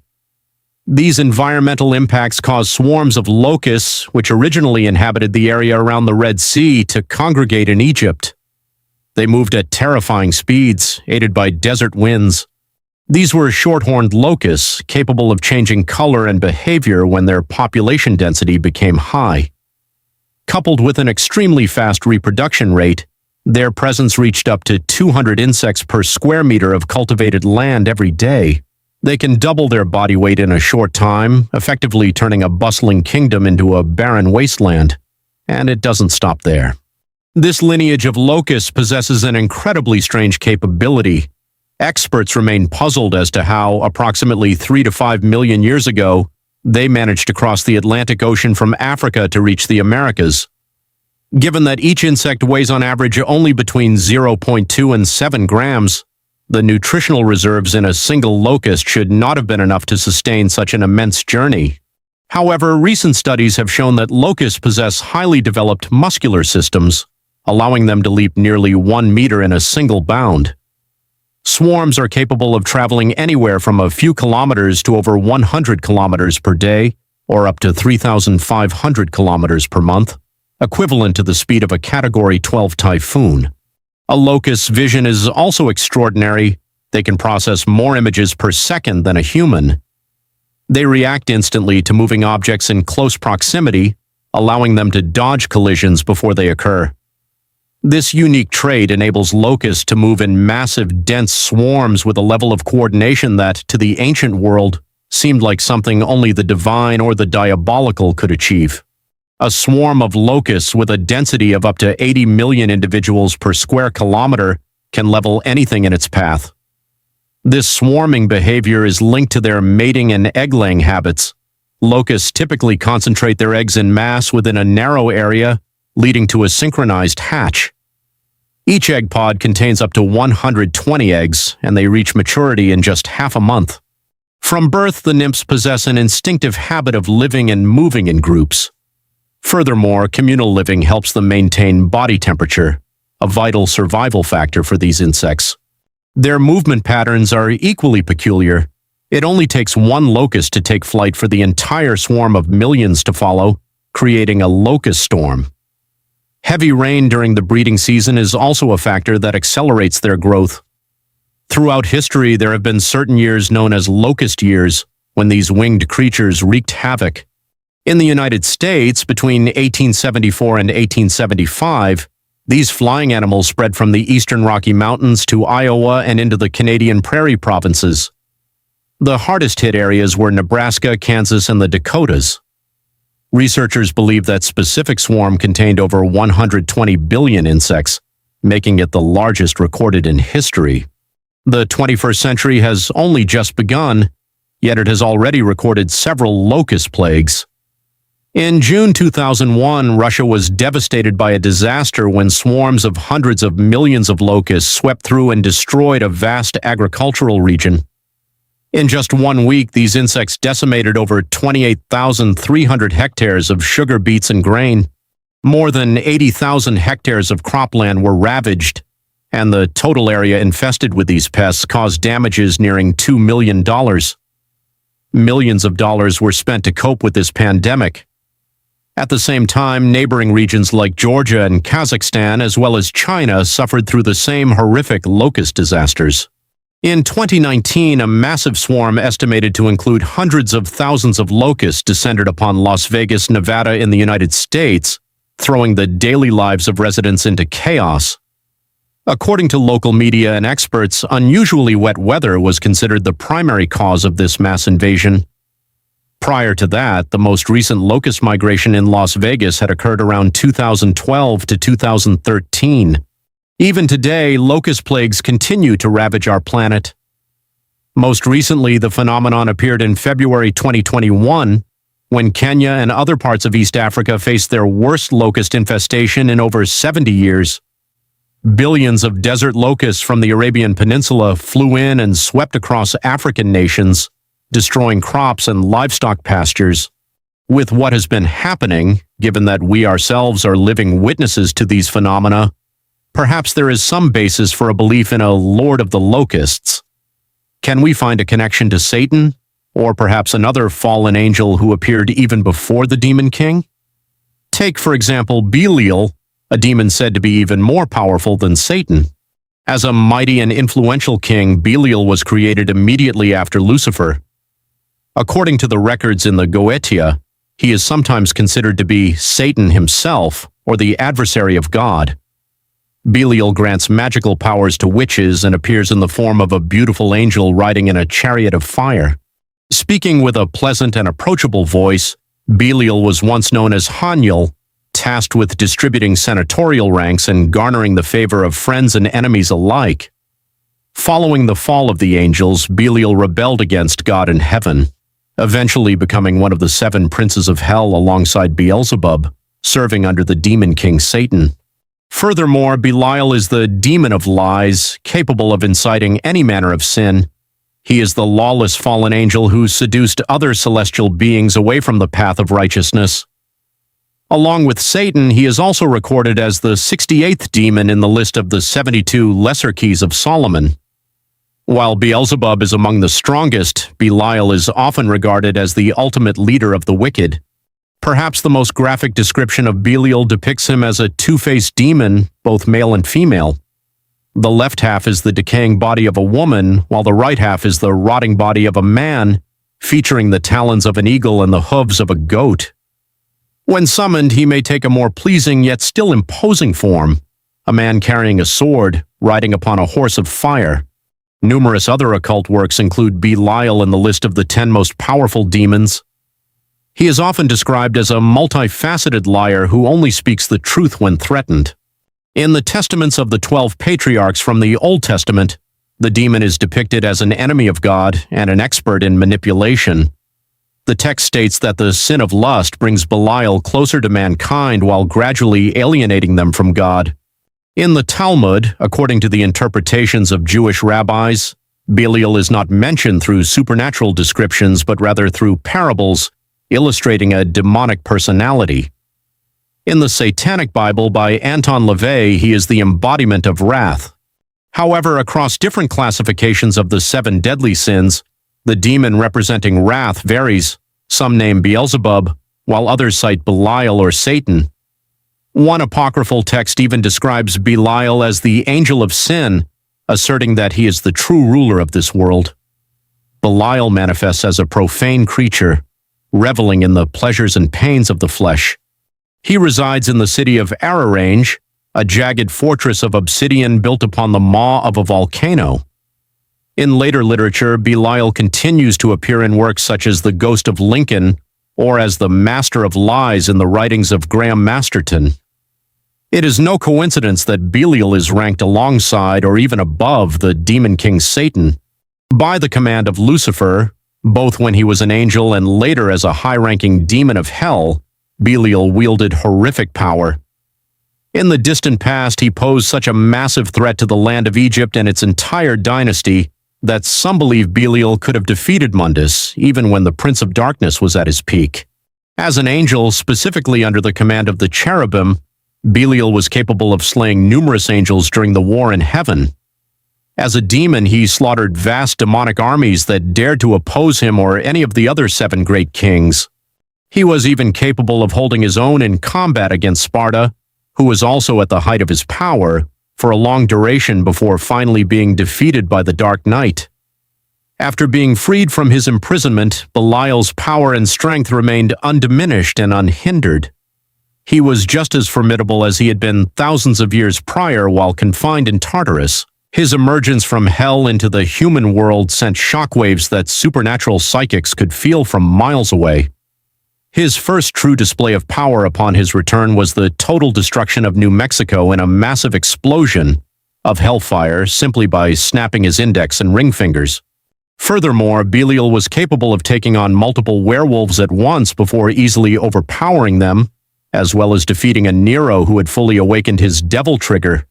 S1: These environmental impacts caused swarms of locusts, which originally inhabited the area around the Red Sea, to congregate in Egypt. They moved at terrifying speeds, aided by desert winds. These were short-horned locusts, capable of changing color and behavior when their population density became high. Coupled with an extremely fast reproduction rate, their presence reached up to 200 insects per square meter of cultivated land every day. They can double their body weight in a short time, effectively turning a bustling kingdom into a barren wasteland. And it doesn't stop there. This lineage of locusts possesses an incredibly strange capability. Experts remain puzzled as to how, approximately 3 to 5 million years ago, they managed to cross the Atlantic Ocean from Africa to reach the Americas. Given that each insect weighs on average only between 0.2 and 7 grams, the nutritional reserves in a single locust should not have been enough to sustain such an immense journey. However, recent studies have shown that locusts possess highly developed muscular systems, allowing them to leap nearly 1 meter in a single bound. Swarms are capable of traveling anywhere from a few kilometers to over 100 kilometers per day, or up to 3,500 kilometers per month, equivalent to the speed of a Category 12 typhoon. A locust's vision is also extraordinary. They can process more images per second than a human. They react instantly to moving objects in close proximity, allowing them to dodge collisions before they occur. This unique trait enables locusts to move in massive, dense swarms with a level of coordination that, to the ancient world, seemed like something only the divine or the diabolical could achieve. A swarm of locusts with a density of up to 80 million individuals per square kilometer can level anything in its path. This swarming behavior is linked to their mating and egg-laying habits. Locusts typically concentrate their eggs in mass within a narrow area, leading to a synchronized hatch. Each egg pod contains up to 120 eggs, and they reach maturity in just half a month. From birth, the nymphs possess an instinctive habit of living and moving in groups. Furthermore, communal living helps them maintain body temperature, a vital survival factor for these insects. Their movement patterns are equally peculiar. It only takes one locust to take flight for the entire swarm of millions to follow, creating a locust storm. Heavy rain during the breeding season is also a factor that accelerates their growth. Throughout history, there have been certain years known as locust years, when these winged creatures wreaked havoc. In the United States, between 1874 and 1875, these flying animals spread from the eastern Rocky Mountains to Iowa and into the Canadian prairie provinces. The hardest-hit areas were Nebraska, Kansas, and the Dakotas. Researchers believe that specific swarm contained over 120 billion insects, making it the largest recorded in history. The 21st century has only just begun, yet it has already recorded several locust plagues. In June 2001, Russia was devastated by a disaster when swarms of hundreds of millions of locusts swept through and destroyed a vast agricultural region. In just 1 week, these insects decimated over 28,300 hectares of sugar beets and grain. More than 80,000 hectares of cropland were ravaged, and the total area infested with these pests caused damages nearing $2 million. Millions of dollars were spent to cope with this pandemic. At the same time, neighboring regions like Georgia and Kazakhstan, as well as China, suffered through the same horrific locust disasters. In 2019, a massive swarm estimated to include hundreds of thousands of locusts descended upon Las Vegas, Nevada in the United States, throwing the daily lives of residents into chaos. According to local media and experts, unusually wet weather was considered the primary cause of this mass invasion. Prior to that, the most recent locust migration in Las Vegas had occurred around 2012 to 2013. Even today, locust plagues continue to ravage our planet. Most recently, the phenomenon appeared in February 2021, when Kenya and other parts of East Africa faced their worst locust infestation in over 70 years. Billions of desert locusts from the Arabian Peninsula flew in and swept across African nations, destroying crops and livestock pastures. With what has been happening, given that we ourselves are living witnesses to these phenomena, perhaps there is some basis for a belief in a Lord of the Locusts. Can we find a connection to Satan, or perhaps another fallen angel who appeared even before the Demon King? Take, for example, Belial, a demon said to be even more powerful than Satan. As a mighty and influential king, Belial was created immediately after Lucifer. According to the records in the Goetia, he is sometimes considered to be Satan himself, or the adversary of God. Belial grants magical powers to witches and appears in the form of a beautiful angel riding in a chariot of fire. Speaking with a pleasant and approachable voice, Belial was once known as Haniel, tasked with distributing senatorial ranks and garnering the favor of friends and enemies alike. Following the fall of the angels, Belial rebelled against God in heaven, eventually becoming one of the 7 princes of hell alongside Beelzebub, serving under the demon king Satan. Furthermore, Belial is the demon of lies, capable of inciting any manner of sin. He is the lawless fallen angel who seduced other celestial beings away from the path of righteousness. Along with Satan, he is also recorded as the 68th demon in the list of the 72 lesser keys of Solomon. While Beelzebub is among the strongest, Belial is often regarded as the ultimate leader of the wicked. Perhaps the most graphic description of Belial depicts him as a two-faced demon, both male and female. The left half is the decaying body of a woman, while the right half is the rotting body of a man, featuring the talons of an eagle and the hooves of a goat. When summoned, he may take a more pleasing yet still imposing form, a man carrying a sword, riding upon a horse of fire. Numerous other occult works include Belial in the list of the 10 most powerful demons. He is often described as a multifaceted liar who only speaks the truth when threatened. In the testaments of the 12 patriarchs from the Old Testament, the demon is depicted as an enemy of God and an expert in manipulation. The text states that the sin of lust brings Belial closer to mankind while gradually alienating them from God. In the Talmud, according to the interpretations of Jewish rabbis, Belial is not mentioned through supernatural descriptions but rather through parables, illustrating a demonic personality. In the Satanic Bible by Anton LaVey, he is the embodiment of wrath. However, across different classifications of the 7 deadly sins, the demon representing wrath varies. Some name Beelzebub, while others cite Belial or Satan. One apocryphal text even describes Belial as the angel of sin, asserting that he is the true ruler of this world. Belial manifests as a profane creature, reveling in the pleasures and pains of the flesh. He resides in the city of Ararange, a jagged fortress of obsidian built upon the maw of a volcano. In later literature, Belial continues to appear in works such as The Ghost of Lincoln or as the Master of Lies in the writings of Graham Masterton. It is no coincidence that Belial is ranked alongside or even above the demon king Satan. By the command of Lucifer, both when he was an angel and later as a high-ranking demon of hell, Belial wielded horrific power. In the distant past, he posed such a massive threat to the land of Egypt and its entire dynasty that some believe Belial could have defeated Mundus, even when the Prince of Darkness was at his peak. As an angel, specifically under the command of the cherubim, Belial was capable of slaying numerous angels during the war in heaven. As a demon, he slaughtered vast demonic armies that dared to oppose him or any of the other 7 great kings. He was even capable of holding his own in combat against Sparta, who was also at the height of his power, for a long duration before finally being defeated by the Dark Knight. After being freed from his imprisonment, Belial's power and strength remained undiminished and unhindered. He was just as formidable as he had been thousands of years prior while confined in Tartarus. His emergence from hell into the human world sent shockwaves that supernatural psychics could feel from miles away. His first true display of power upon his return was the total destruction of New Mexico in a massive explosion of hellfire simply by snapping his index and ring fingers. Furthermore, Belial was capable of taking on multiple werewolves at once before easily overpowering them, as well as defeating a Nero who had fully awakened his devil trigger.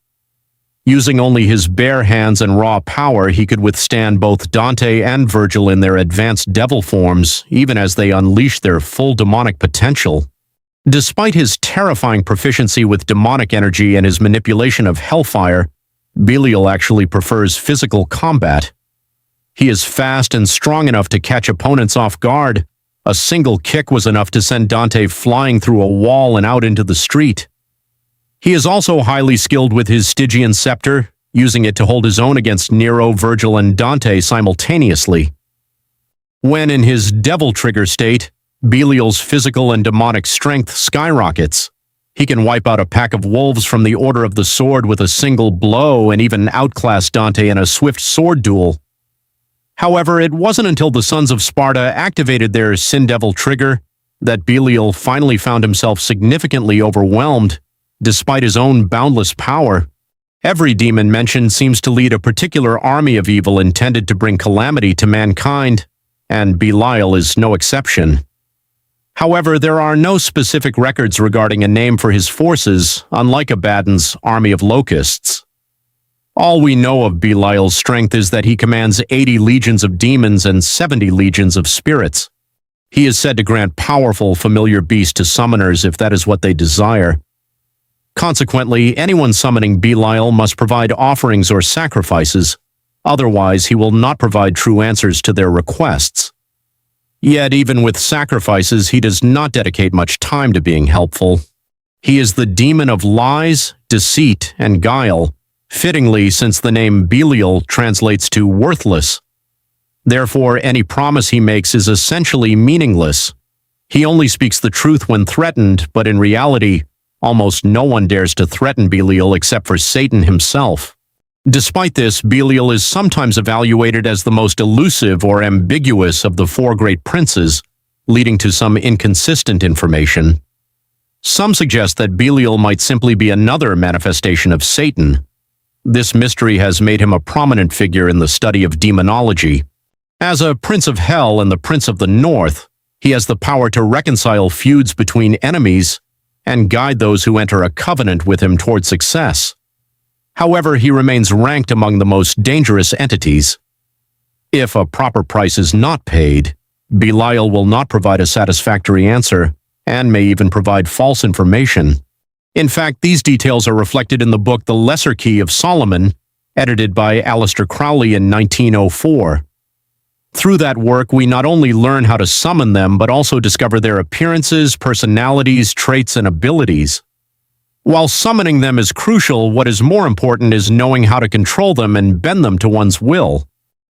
S1: Using only his bare hands and raw power, he could withstand both Dante and Virgil in their advanced devil forms, even as they unleashed their full demonic potential. Despite his terrifying proficiency with demonic energy and his manipulation of hellfire, Belial actually prefers physical combat. He is fast and strong enough to catch opponents off guard. A single kick was enough to send Dante flying through a wall and out into the street. He is also highly skilled with his Stygian scepter, using it to hold his own against Nero, Virgil, and Dante simultaneously. When in his devil trigger state, Belial's physical and demonic strength skyrockets. He can wipe out a pack of wolves from the Order of the Sword with a single blow and even outclass Dante in a swift sword duel. However, it wasn't until the Sons of Sparta activated their Sin Devil trigger that Belial finally found himself significantly overwhelmed. Despite his own boundless power, every demon mentioned seems to lead a particular army of evil intended to bring calamity to mankind, and Belial is no exception. However, there are no specific records regarding a name for his forces, unlike Abaddon's army of locusts. All we know of Belial's strength is that he commands 80 legions of demons and 70 legions of spirits. He is said to grant powerful familiar beasts to summoners if that is what they desire. Consequently, anyone summoning Belial must provide offerings or sacrifices, otherwise he will not provide true answers to their requests. Yet even with sacrifices, he does not dedicate much time to being helpful. He is the demon of lies, deceit, and guile, fittingly since the name Belial translates to worthless. Therefore, any promise he makes is essentially meaningless. He only speaks the truth when threatened, but in reality, almost no one dares to threaten Belial except for Satan himself. Despite this, Belial is sometimes evaluated as the most elusive or ambiguous of the four great princes, leading to some inconsistent information. Some suggest that Belial might simply be another manifestation of Satan. This mystery has made him a prominent figure in the study of demonology. As a prince of hell and the prince of the north, he has the power to reconcile feuds between enemies and guide those who enter a covenant with him toward success. However, he remains ranked among the most dangerous entities. If a proper price is not paid, Belial will not provide a satisfactory answer and may even provide false information. In fact, these details are reflected in the book The Lesser Key of Solomon, edited by Aleister Crowley in 1904. Through that work, we not only learn how to summon them, but also discover their appearances, personalities, traits, and abilities. While summoning them is crucial, what is more important is knowing how to control them and bend them to one's will.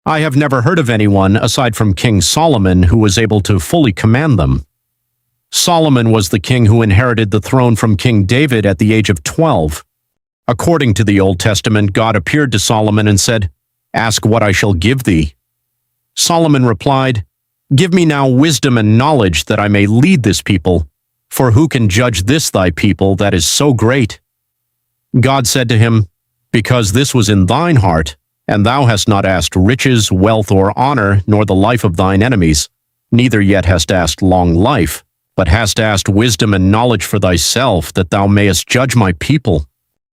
S1: I have never heard of anyone, aside from King Solomon, who was able to fully command them. Solomon was the king who inherited the throne from King David at the age of 12. According to the Old Testament, God appeared to Solomon and said, "Ask what I shall give thee." Solomon replied, "Give me now wisdom and knowledge that I may lead this people, for who can judge this thy people that is so great?" God said to him, "Because this was in thine heart, and thou hast not asked riches, wealth, or honor, nor the life of thine enemies, neither yet hast asked long life, but hast asked wisdom and knowledge for thyself, that thou mayest judge my people.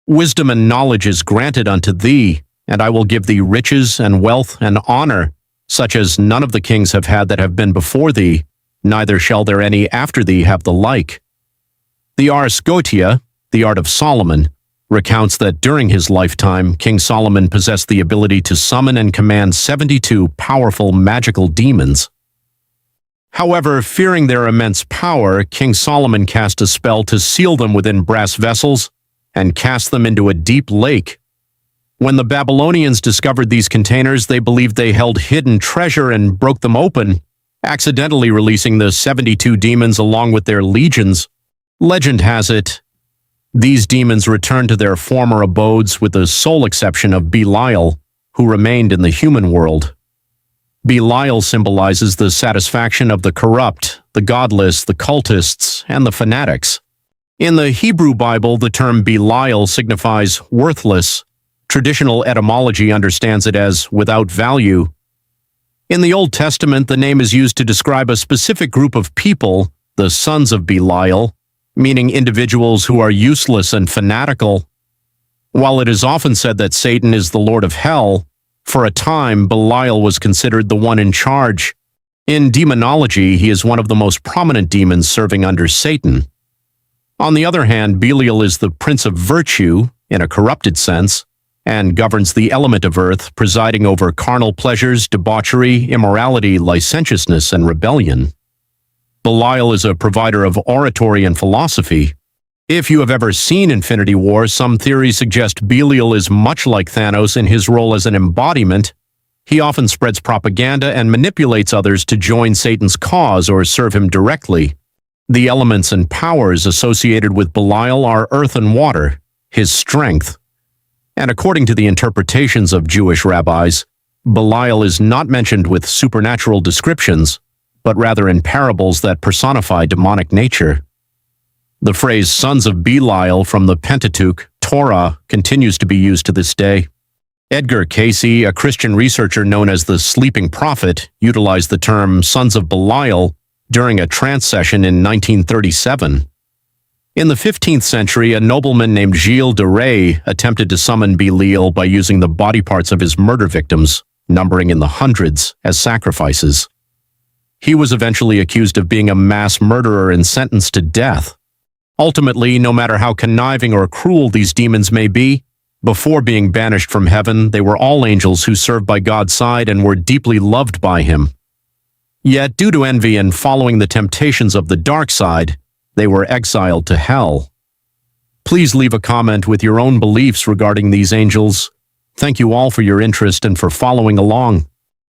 S1: Wisdom and knowledge is granted unto thee, and I will give thee riches and wealth and honor, such as none of the kings have had that have been before thee, neither shall there any after thee have the like." The Ars Goetia, the Art of Solomon, recounts that during his lifetime, King Solomon possessed the ability to summon and command 72 powerful magical demons. However, fearing their immense power, King Solomon cast a spell to seal them within brass vessels and cast them into a deep lake. When the Babylonians discovered these containers, they believed they held hidden treasure and broke them open, accidentally releasing the 72 demons along with their legions. Legend has it, these demons returned to their former abodes with the sole exception of Belial, who remained in the human world. Belial symbolizes the satisfaction of the corrupt, the godless, the cultists, and the fanatics. In the Hebrew Bible, the term Belial signifies worthless. Traditional etymology understands it as without value. In the Old Testament, the name is used to describe a specific group of people, the sons of Belial, meaning individuals who are useless and fanatical. While it is often said that Satan is the Lord of Hell, for a time Belial was considered the one in charge. In demonology, he is one of the most prominent demons serving under Satan. On the other hand, Belial is the prince of virtue, in a corrupted sense, and governs the element of earth, presiding over carnal pleasures, debauchery, immorality, licentiousness, and rebellion. Belial is a provider of oratory and philosophy. If you have ever seen Infinity War, some theories suggest Belial is much like Thanos in his role as an embodiment. He often spreads propaganda and manipulates others to join Satan's cause or serve him directly. The elements and powers associated with Belial are earth and water, his strength. And according to the interpretations of Jewish rabbis, Belial is not mentioned with supernatural descriptions, but rather in parables that personify demonic nature. The phrase sons of Belial from the Pentateuch, Torah, continues to be used to this day. Edgar Casey, a Christian researcher known as the Sleeping Prophet, utilized the term sons of Belial during a trance session in 1937. In the 15th century, a nobleman named Gilles de Rais attempted to summon Belial by using the body parts of his murder victims, numbering in the hundreds, as sacrifices. He was eventually accused of being a mass murderer and sentenced to death. Ultimately, no matter how conniving or cruel these demons may be, before being banished from heaven, they were all angels who served by God's side and were deeply loved by him. Yet, due to envy and following the temptations of the dark side, they were exiled to hell. Please leave a comment with your own beliefs regarding these angels. Thank you all for your interest and for following along.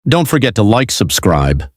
S1: Don't forget to like, subscribe,